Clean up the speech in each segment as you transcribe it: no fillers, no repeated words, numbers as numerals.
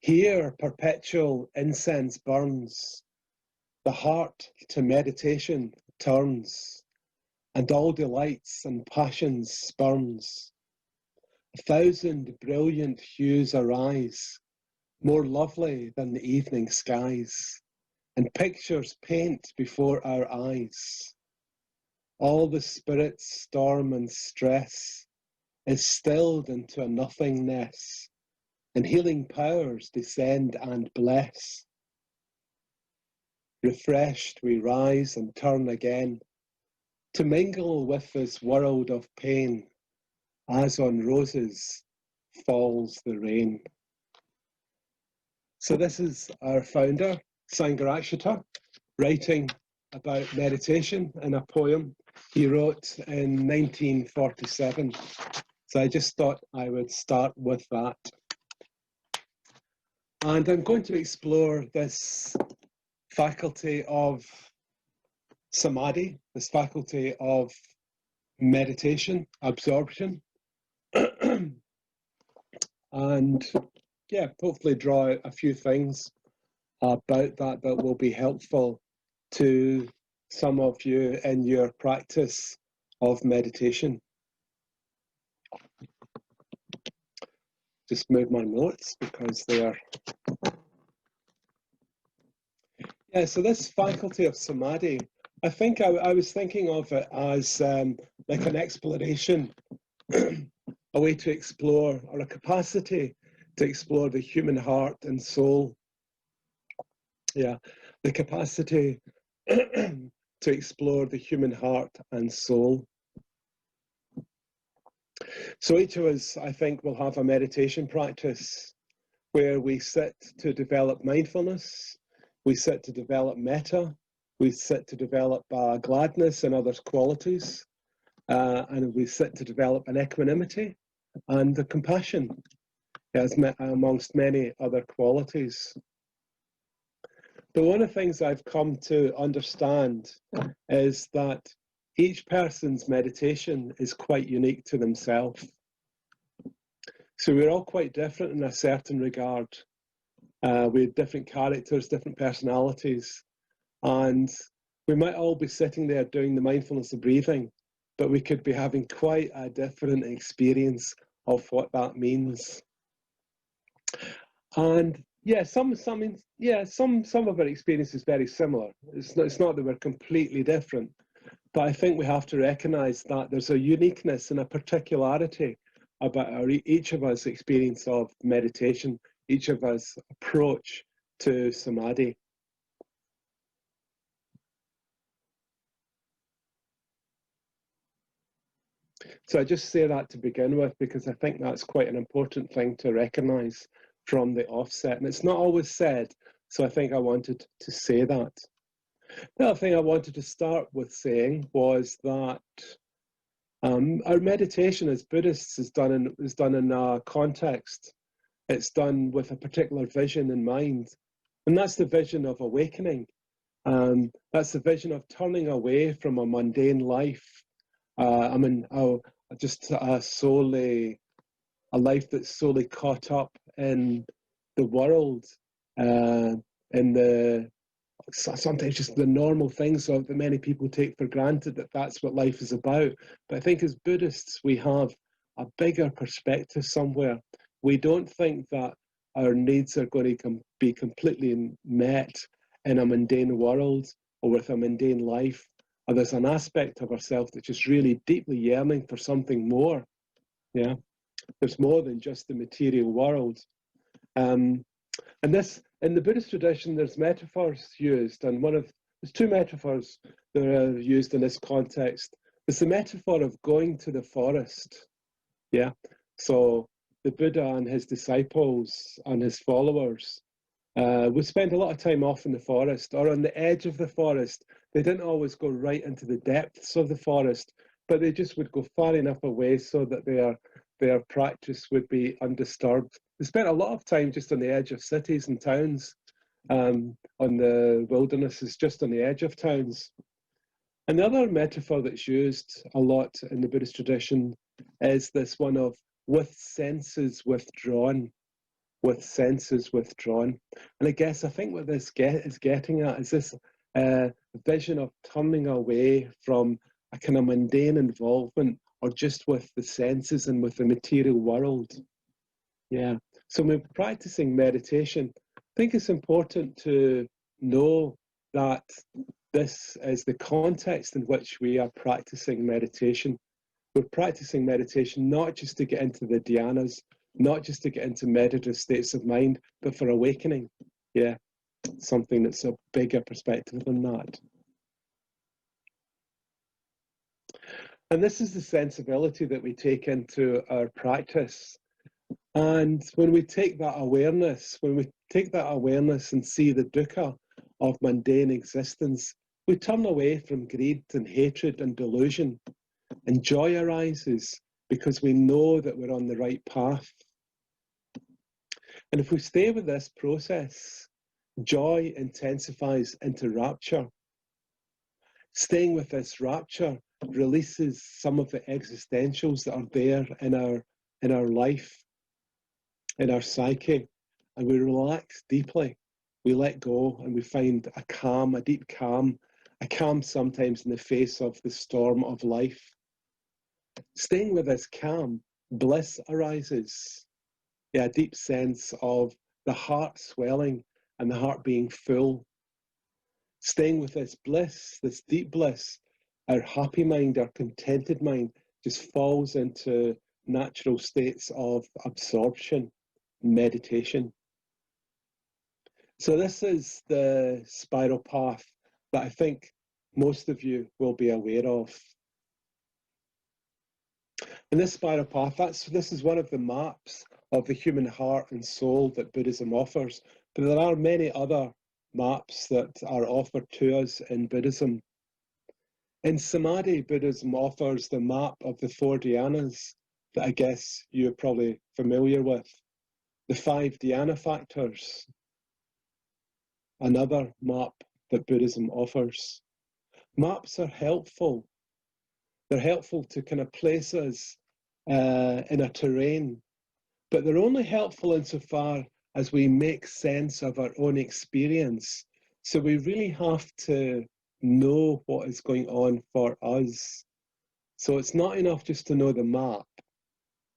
Here perpetual incense burns, the heart to meditation turns, and all delights and passions spurns. 1,000 brilliant hues arise, more lovely than the evening skies, and pictures paint before our eyes. All the spirit's storm and stress is stilled into a nothingness, and healing powers descend and bless. Refreshed we rise and turn again, to mingle with this world of pain, as on roses falls the rain. So this is our founder, Sangha, writing about meditation in a poem he wrote in 1947. So I just thought I would start with that. And I'm going to explore this faculty of Samadhi, this faculty of meditation, absorption, and yeah, hopefully draw a few things about that will be helpful to some of you in your practice of meditation. Just move my notes because they are... Yeah, so this faculty of Samadhi, I think I was thinking of it as like an exploration, a way to explore, or a capacity to explore the human heart and soul. Yeah, the capacity to explore the human heart and soul. So each of us, I think, will have a meditation practice where we sit to develop mindfulness, we sit to develop metta, we sit to develop gladness and other qualities, and we sit to develop an equanimity and the compassion, as amongst many other qualities. But one of the things I've come to understand is that each person's meditation is quite unique to themselves. So we're all quite different in a certain regard. We have different characters, different personalities, and we might all be sitting there doing the mindfulness of breathing, but we could be having quite a different experience of what that means. And yeah, some of our experience is very similar. It's not that we're completely different, but I think we have to recognize that there's a uniqueness and a particularity about each of us experience of meditation, each of us approach to samadhi. So I just say that to begin with, because I think that's quite an important thing to recognize from the offset. And it's not always said, so I think I wanted to say that. The other thing I wanted to start with saying was that our meditation as Buddhists is done in a context. It's done with a particular vision in mind. And that's the vision of awakening. That's the vision of turning away from a mundane life. A life that's solely caught up in the world, in the sometimes just the normal things that many people take for granted, that's what life is about. But I think as Buddhists, we have a bigger perspective somewhere. We don't think that our needs are going to be completely met in a mundane world or with a mundane life. Or there's an aspect of ourselves that's just really deeply yearning for something more. Yeah, there's more than just the material world. And this, in the Buddhist tradition, there's metaphors used, and there's two metaphors that are used in this context. It's the metaphor of going to the forest. Yeah, so the Buddha and his disciples and his followers would spend a lot of time off in the forest or on the edge of the forest. They didn't always go right into the depths of the forest, but they just would go far enough away so that their practice would be undisturbed. They spent a lot of time just on the edge of cities and towns, on the wildernesses, just on the edge of towns. Another metaphor that's used a lot in the Buddhist tradition is this one of with senses withdrawn. with senses withdrawn. And I guess I think what this is getting at is this vision of turning away from a kind of mundane involvement or just with the senses and with the material world. Yeah. So when we're practicing meditation, I think it's important to know that this is the context in which we are practicing meditation. We're practicing meditation not just to get into the dhyanas, not just to get into meditative states of mind, but for awakening. Yeah, something that's a bigger perspective than that. And this is the sensibility that we take into our practice. And when we take that awareness, and see the dukkha of mundane existence, we turn away from greed and hatred and delusion. And joy arises because we know that we're on the right path. And if we stay with this process, joy intensifies into rapture. Staying with this rapture releases some of the existentials that are there in our life, in our psyche, and we relax deeply. We let go and we find a calm, a deep calm, a calm sometimes in the face of the storm of life. Staying with this calm, bliss arises. Yeah, a deep sense of the heart swelling and the heart being full. Staying with this bliss, this deep bliss, our happy mind, our contented mind just falls into natural states of absorption, meditation. So this is the spiral path that I think most of you will be aware of. And this spiral path, this is one of the maps of the human heart and soul that Buddhism offers. But there are many other maps that are offered to us in Buddhism. In Samadhi, Buddhism offers the map of the 4 dhyanas that I guess you're probably familiar with. The 5 dhyana factors, another map that Buddhism offers. Maps are helpful. They're helpful to kind of place us in a terrain, but they're only helpful insofar as we make sense of our own experience. So we really have to know what is going on for us. So it's not enough just to know the map.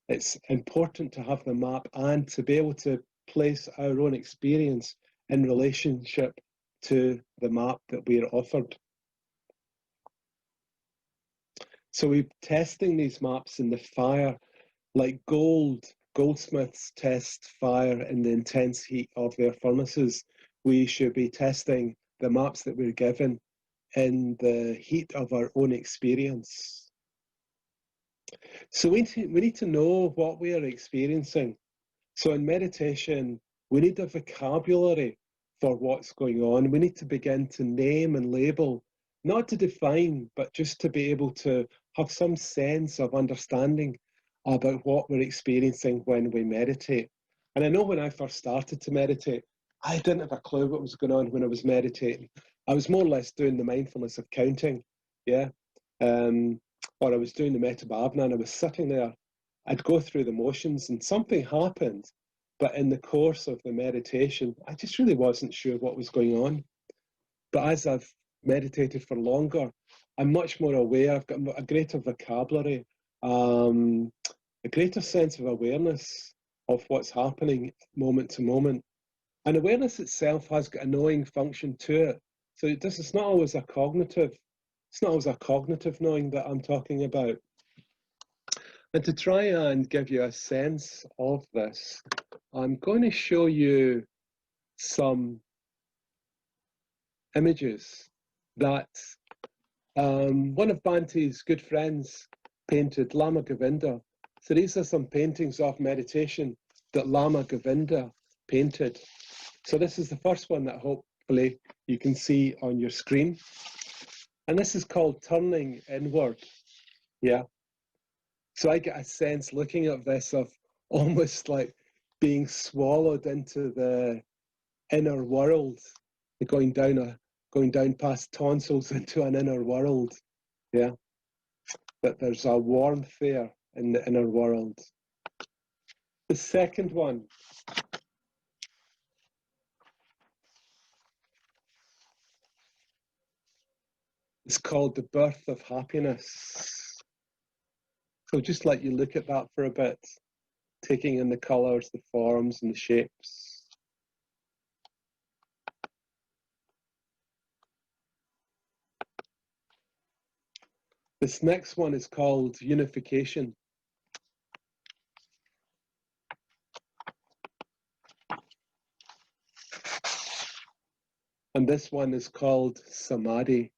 It's important to have the map and to be able to place our own experience in relationship to the map that we're offered. So we're testing these maps in the fire, like goldsmiths test fire in the intense heat of their furnaces. We should be testing the maps that we're given in the heat of our own experience. So we need to know what we are experiencing. So in meditation, we need a vocabulary for what's going on. We need to begin to name and label, not to define, but just to be able to have some sense of understanding about what we're experiencing when we meditate. And I know when I first started to meditate, I didn't have a clue what was going on when I was meditating. I was more or less doing the mindfulness of counting, yeah. Or I was doing the metabhavana and I was sitting there. I'd go through the motions and something happened, but in the course of the meditation, I just really wasn't sure what was going on. But as I've meditated for longer, I'm much more aware. I've got a greater vocabulary, a greater sense of awareness of what's happening moment to moment. And awareness itself has got a knowing function to it. So it's not always a cognitive, knowing that I'm talking about. And to try and give you a sense of this, I'm going to show you some images that one of Bhante's good friends painted, Lama Govinda. So these are some paintings of meditation that Lama Govinda painted. So this is the first one that hopefully you can see on your screen. And this is called Turning Inward. Yeah. So I get a sense looking at this of almost like being swallowed into the inner world, going down past tonsils into an inner world. Yeah. That there's a warmth there in the inner world. The second one It's called the birth of happiness. So just let you look at that for a bit, taking in the colours, the forms and the shapes. This next one is called unification. And this one is called Samadhi.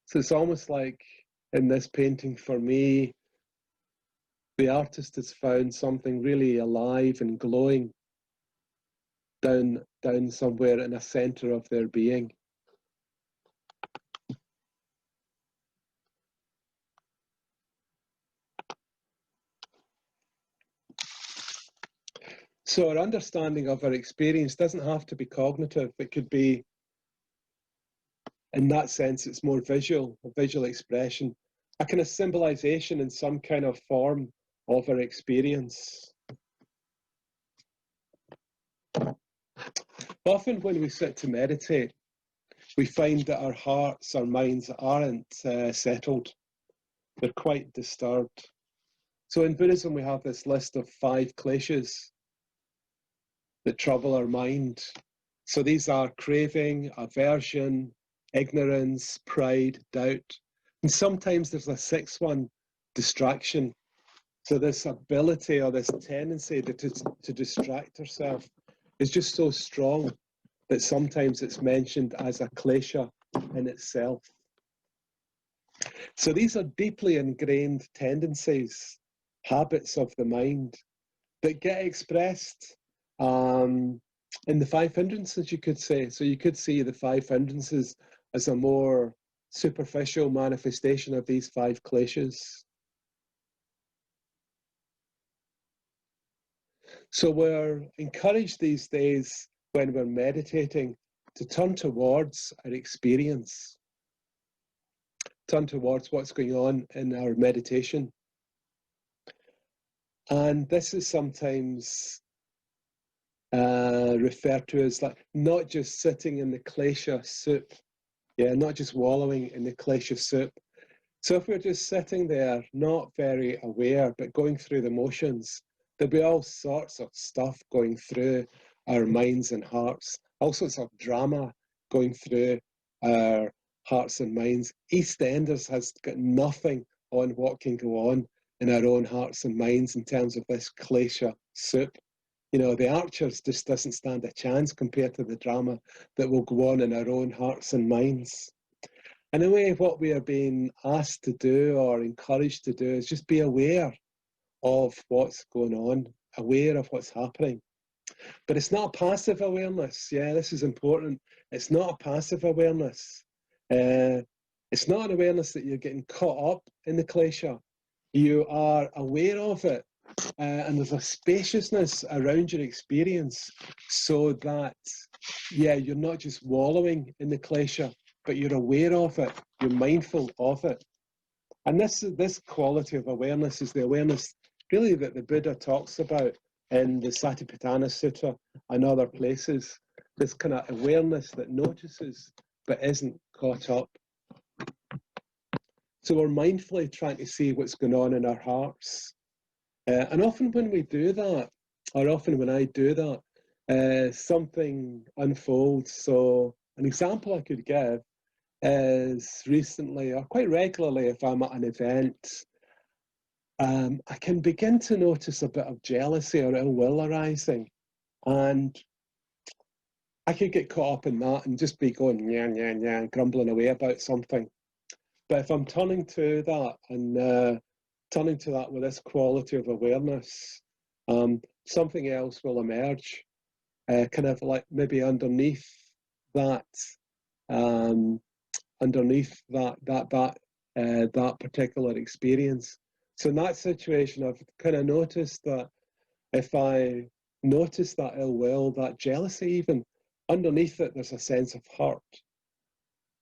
So it's almost like in this painting for me, the artist has found something really alive and glowing down somewhere in a centre of their being. So our understanding of our experience doesn't have to be cognitive. It could be, in that sense, it's more visual, a visual expression, a kind of symbolization in some kind of form of our experience. Often when we sit to meditate, we find that our hearts, our minds aren't settled. They're quite disturbed. So in Buddhism, we have this list of 5 Clichs that trouble our mind. So these are craving, aversion, ignorance, pride, doubt. And sometimes there's a 6th one, distraction. So this ability or this tendency to distract ourselves is just so strong that sometimes it's mentioned as a klesha in itself. So these are deeply ingrained tendencies, habits of the mind that get expressed in the 5 hindrances, you could say. So you could see the 5 hindrances as a more superficial manifestation of these 5 kleshas. So we're encouraged these days when we're meditating to turn towards our experience, turn towards what's going on in our meditation. And this is sometimes referred to as like not just sitting in the klesha soup, not just wallowing in the klesha soup. So if we're just sitting there, not very aware, but going through the motions, there'll be all sorts of stuff going through our minds and hearts, all sorts of drama going through our hearts and minds. EastEnders has got nothing on what can go on in our own hearts and minds in terms of this klesha soup. You know, The Archers just doesn't stand a chance compared to the drama that will go on in our own hearts and minds. And in a way, what we are being asked to do or encouraged to do is just be aware of what's going on, aware of what's happening. But it's not a passive awareness. Yeah, this is important. It's not a passive awareness. It's not an awareness that you're getting caught up in the klesha. You are aware of it, and there's a spaciousness around your experience so that, you're not just wallowing in the klesha, but you're aware of it, you're mindful of it. And this quality of awareness is the awareness really that the Buddha talks about in the Satipatthana Sutta and other places, this kind of awareness that notices but isn't caught up. So we're mindfully trying to see what's going on in our hearts. And often when we do that, or often when I do that, something unfolds. So an example I could give is recently, or quite regularly, if I'm at an event, I can begin to notice a bit of jealousy or ill will arising. And I could get caught up in that and just be going, grumbling away about something. But if I'm turning to that and turning to that with this quality of awareness, something else will emerge, kind of like maybe underneath that particular experience. So in that situation, I've kind of noticed that if I notice that ill will, that jealousy even, underneath it, there's a sense of hurt.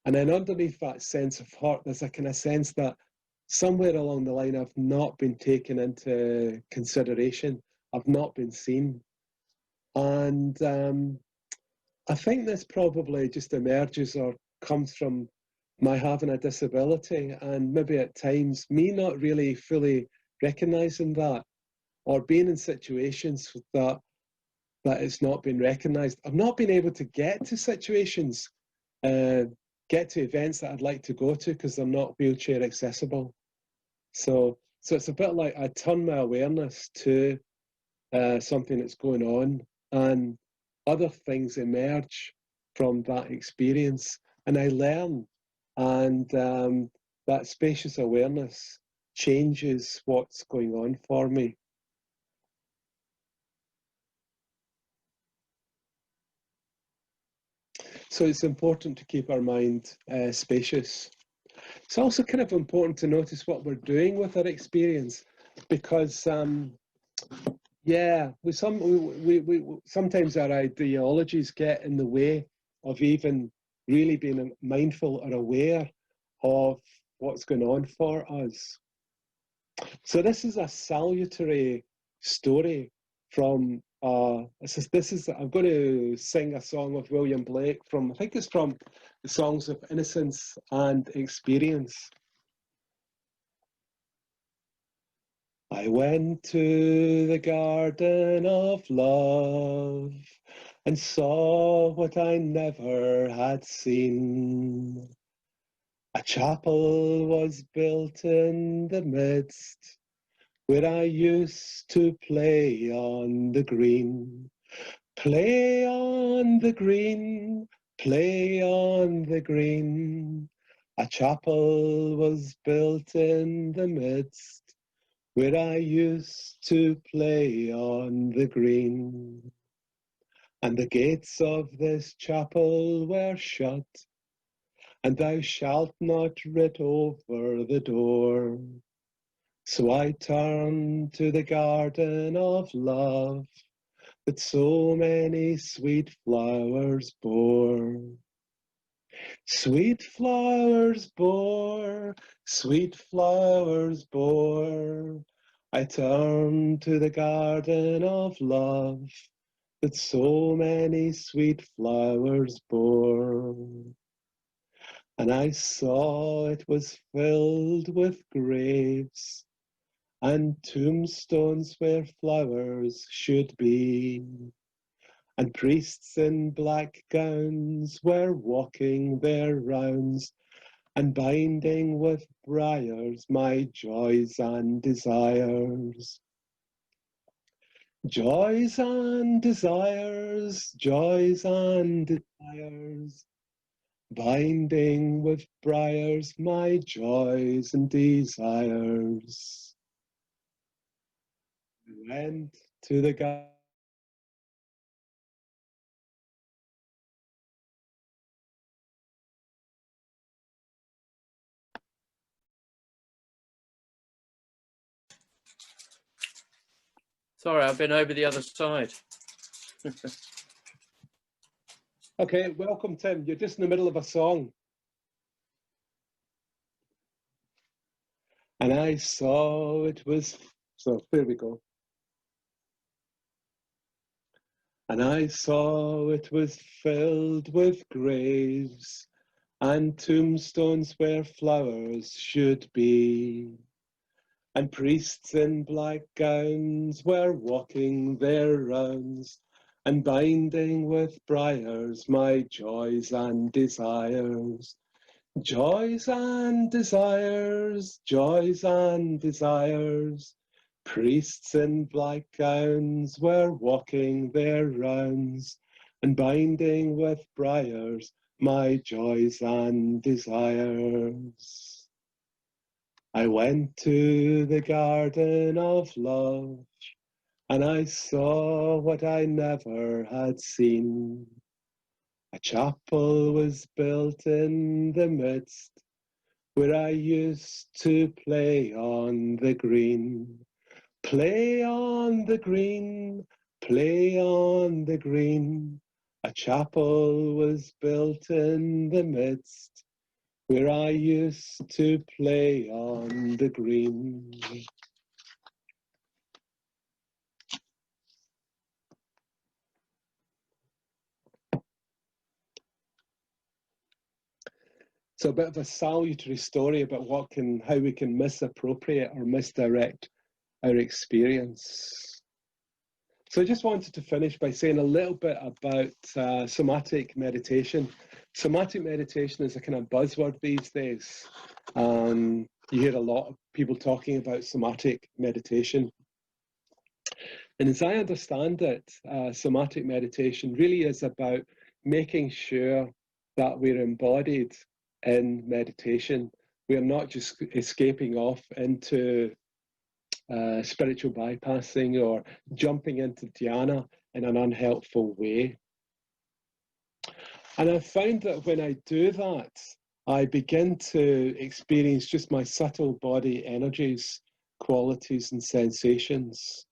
And then underneath that sense of hurt, there's a kind of sense that somewhere along the line, I've not been taken into consideration. I've not been seen. And I think this probably just emerges or comes from my having a disability, and maybe at times me not really fully recognizing that, or being in situations that it's not been recognized. I've not been able to get to situations, get to events that I'd like to go to because they're not wheelchair accessible. So it's a bit like I turn my awareness to something that's going on, and other things emerge from that experience, and I learn, and that spacious awareness changes what's going on for me. So it's important to keep our mind spacious. It's also kind of important to notice what we're doing with our experience, because yeah, we sometimes our ideologies get in the way of even really being mindful or aware of what's going on for us. So this is a salutary story from this is I'm going to sing a song of William Blake from, I think it's from the Songs of Innocence and Experience. I went to the garden of love and saw what I never had seen. A chapel was built in the midst, where I used to play on the green. Play on the green, play on the green. A chapel was built in the midst, where I used to play on the green. And the gates of this chapel were shut, and thou shalt not writ over the door. So I turned to the garden of love that so many sweet flowers bore. Sweet flowers bore, sweet flowers bore. I turned to the garden of love that so many sweet flowers bore. And I saw it was filled with graves and tombstones where flowers should be. And priests in black gowns were walking their rounds and binding with briars my joys and desires. Joys and desires, joys and desires, binding with briars my joys and desires. I went to the garden. Sorry, I've been over the other side. Okay, welcome, Tim. You're just in the middle of a song. And I saw it was, so there we go. And I saw it was filled with graves and tombstones where flowers should be. And priests in black gowns were walking their rounds and binding with briars my joys and desires. Joys and desires, joys and desires. Priests in black gowns were walking their rounds and binding with briars my joys and desires. I went to the garden of love, and I saw what I never had seen. A chapel was built in the midst, where I used to play on the green. Play on the green, play on the green. A chapel was built in the midst, where I used to play on the green. So a bit of a salutary story about how we can misappropriate or misdirect our experience. So I just wanted to finish by saying a little bit about somatic meditation. Somatic meditation is a kind of buzzword these days. You hear a lot of people talking about somatic meditation. And as I understand it, somatic meditation really is about making sure that we're embodied in meditation. We're not just escaping off into spiritual bypassing or jumping into dhyana in an unhelpful way. And I've found that when I do that, I begin to experience just my subtle body energies, qualities, and sensations.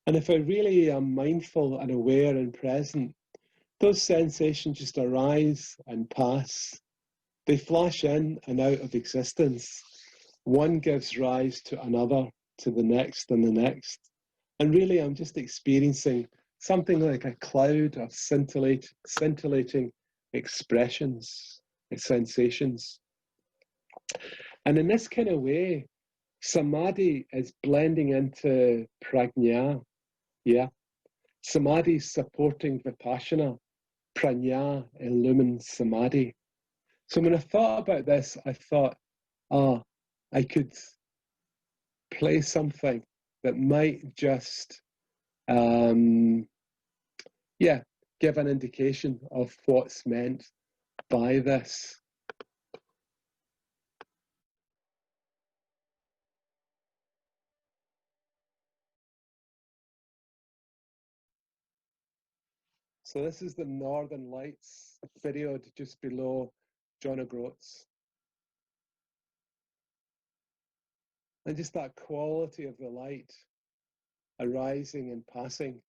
And if I really am mindful and aware and present, those sensations just arise and pass. They flash in and out of existence. One gives rise to another, to the next and the next. And really, I'm just experiencing something like a cloud of scintillating expressions, sensations. And in this kind of way, samadhi is blending into prajna. Yeah. Samadhi is supporting vipassana. Prajna illumines samadhi. So when I thought about this, I thought, I could play something that might just, give an indication of what's meant by this. So this is the Northern Lights video just below John O'Groats. And just that quality of the light arising and passing,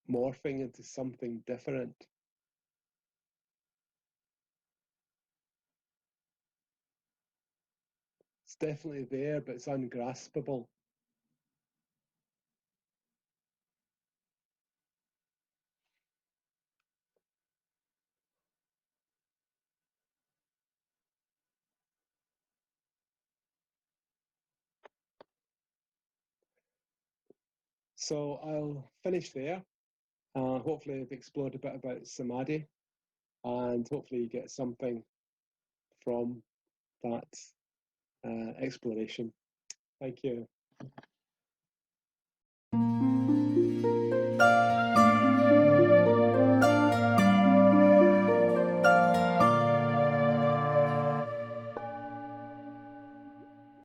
morphing into something different. It's definitely there, but it's ungraspable. So I'll finish there. Hopefully I've explored a bit about samadhi, and hopefully you get something from that exploration. Thank you.